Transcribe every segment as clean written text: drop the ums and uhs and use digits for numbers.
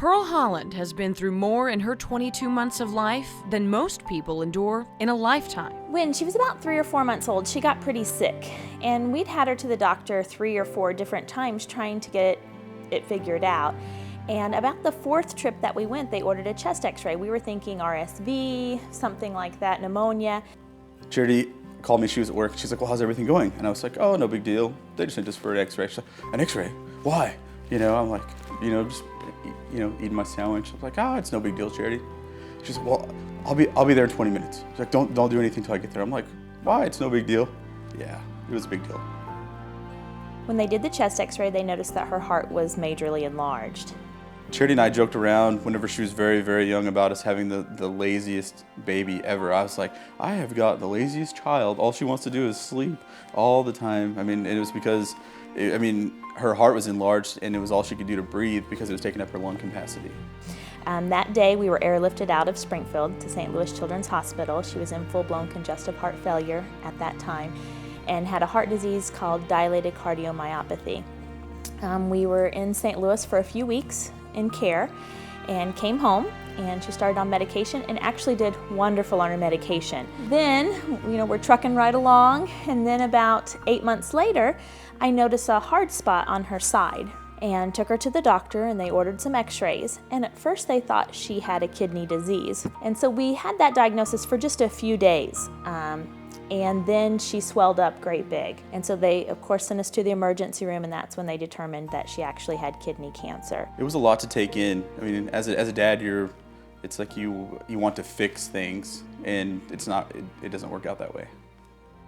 Pearl Holland has been through more in her 22 months of life than most people endure in a lifetime. When she was about 3 or 4 months old, she got pretty sick, and we'd had her to the doctor 3 or 4 different times trying to get it figured out. And about the 4th trip that we went, they ordered a chest x-ray. We were thinking RSV, something like that, pneumonia. Charity called me, she was at work. She's like, well, how's everything going? And I was like, oh, no big deal. They just sent us for an x-ray. She's like, an x-ray? Why? I'm like, just, eating my sandwich. I was like, it's no big deal, Charity. She's like, well, I'll be there in 20 minutes. She's like, don't do anything till I get there. I'm like, why? It's no big deal. Yeah, it was a big deal. When they did the chest x-ray, they noticed that her heart was majorly enlarged. Charity and I joked around whenever she was very, very young about us having the laziest baby ever. I was like, I have got the laziest child. All she wants to do is sleep all the time. It was because, her heart was enlarged and it was all she could do to breathe because it was taking up her lung capacity. That day, we were airlifted out of Springfield to St. Louis Children's Hospital. She was in full-blown congestive heart failure at that time and had a heart disease called dilated cardiomyopathy. We were in St. Louis for a few weeks in care and came home, and she started on medication and actually did wonderful on her medication. Then, we're trucking right along, and then about 8 months later, I noticed a hard spot on her side and took her to the doctor, and they ordered some x-rays, and at first they thought she had a kidney disease. And so we had that diagnosis for just a few days. And then she swelled up great big. And so they, of course, sent us to the emergency room, and that's when they determined that she actually had kidney cancer. It was a lot to take in. As a dad, it's like you want to fix things, and it doesn't work out that way.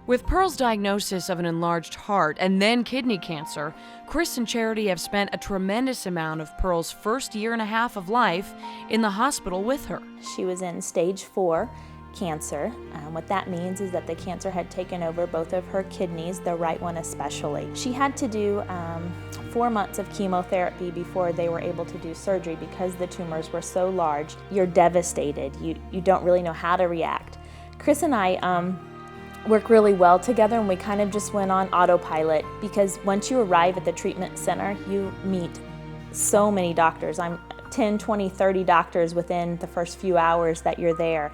With Pearl's diagnosis of an enlarged heart and then kidney cancer, Chris and Charity have spent a tremendous amount of Pearl's first 1.5 years of life in the hospital with her. She was in stage 4 cancer. What that means is that the cancer had taken over both of her kidneys, the right one especially. She had to do 4 months of chemotherapy before they were able to do surgery because the tumors were so large. You're devastated. You don't really know how to react. Chris and I work really well together, and we kind of just went on autopilot because once you arrive at the treatment center, you meet so many doctors. 10, 20, 30 doctors within the first few hours that you're there.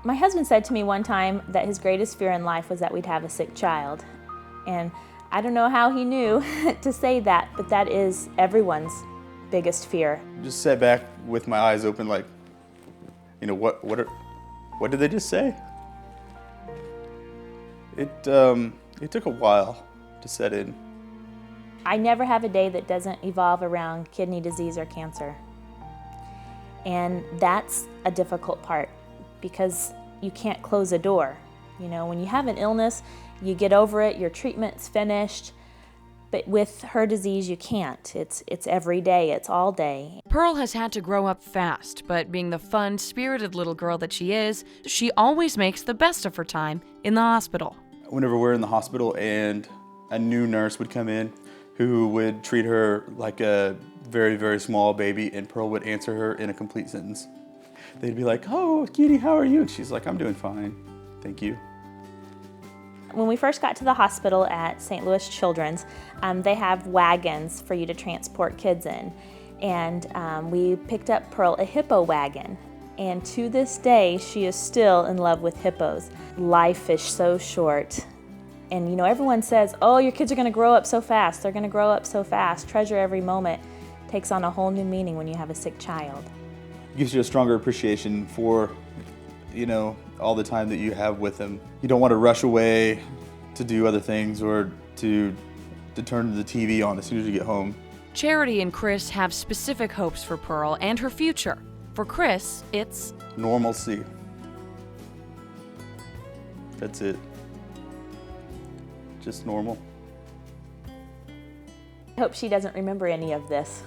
My husband said to me one time that his greatest fear in life was that we'd have a sick child. And I don't know how he knew to say that, but that is everyone's biggest fear. Just sat back with my eyes open like, what did they just say? It took a while to set in. I never have a day that doesn't evolve around kidney disease or cancer. And that's a difficult part, because you can't close a door. When you have an illness, you get over it, your treatment's finished, but with her disease, you can't. It's every day, it's all day. Pearl has had to grow up fast, but being the fun, spirited little girl that she is, she always makes the best of her time in the hospital. Whenever we're in the hospital and a new nurse would come in who would treat her like a very, very small baby, and Pearl would answer her in a complete sentence. They'd be like, oh, cutie, how are you? And she's like, I'm doing fine, thank you. When we first got to the hospital at St. Louis Children's, they have wagons for you to transport kids in. And we picked up Pearl a hippo wagon. And to this day, she is still in love with hippos. Life is so short. And everyone says, oh, your kids are gonna grow up so fast. They're gonna grow up so fast. Treasure every moment. Takes on a whole new meaning when you have a sick child. It gives you a stronger appreciation for, all the time that you have with them. You don't want to rush away to do other things or to turn the TV on as soon as you get home. Charity and Chris have specific hopes for Pearl and her future. For Chris, it's normalcy. That's it. Just normal. I hope she doesn't remember any of this.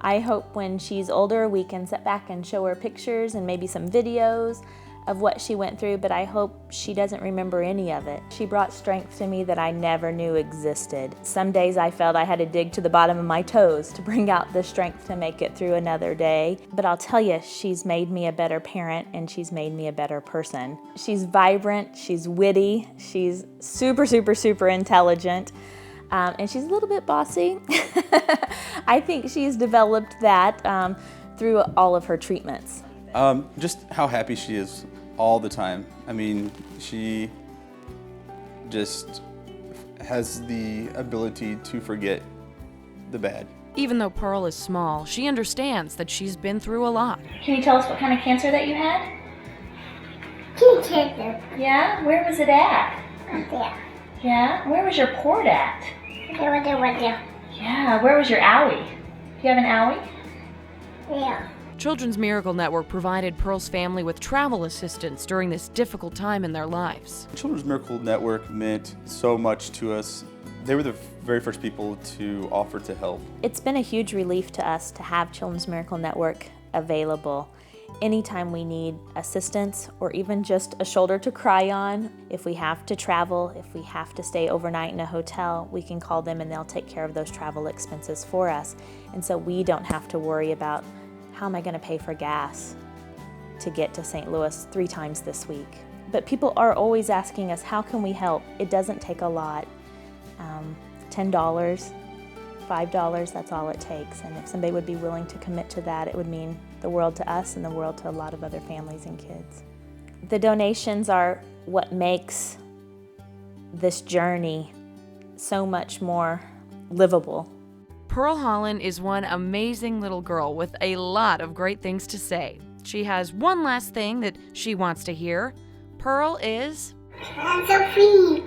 I hope when she's older we can sit back and show her pictures and maybe some videos of what she went through, but I hope she doesn't remember any of it. She brought strength to me that I never knew existed. Some days I felt I had to dig to the bottom of my toes to bring out the strength to make it through another day. But I'll tell you, she's made me a better parent, and she's made me a better person. She's vibrant, she's witty, she's super, super, super intelligent. And she's a little bit bossy. I think she's developed that through all of her treatments? Just how happy she is all the time. I mean, she just has the ability to forget the bad. Even though Pearl is small, she understands that she's been through a lot. Can you tell us what kind of cancer that you had? Cancer. Yeah? Where was it at? There. Yeah? Where was your port at? There. Yeah, where was your owie? Do you have an owie? Yeah. Children's Miracle Network provided Pearl's family with travel assistance during this difficult time in their lives. Children's Miracle Network meant so much to us. They were the very first people to offer to help. It's been a huge relief to us to have Children's Miracle Network available anytime we need assistance or even just a shoulder to cry on. If we have to travel, if we have to stay overnight in a hotel, we can call them and they'll take care of those travel expenses for us. And so we don't have to worry about how am I going to pay for gas to get to St. Louis 3 times this week. But people are always asking us, how can we help? It doesn't take a lot. $10, $5, that's all it takes. And if somebody would be willing to commit to that, it would mean the world to us and the world to a lot of other families and kids. The donations are what makes this journey so much more livable. Pearl Holland is one amazing little girl with a lot of great things to say. She has one last thing that she wants to hear. Pearl is... I'm so free.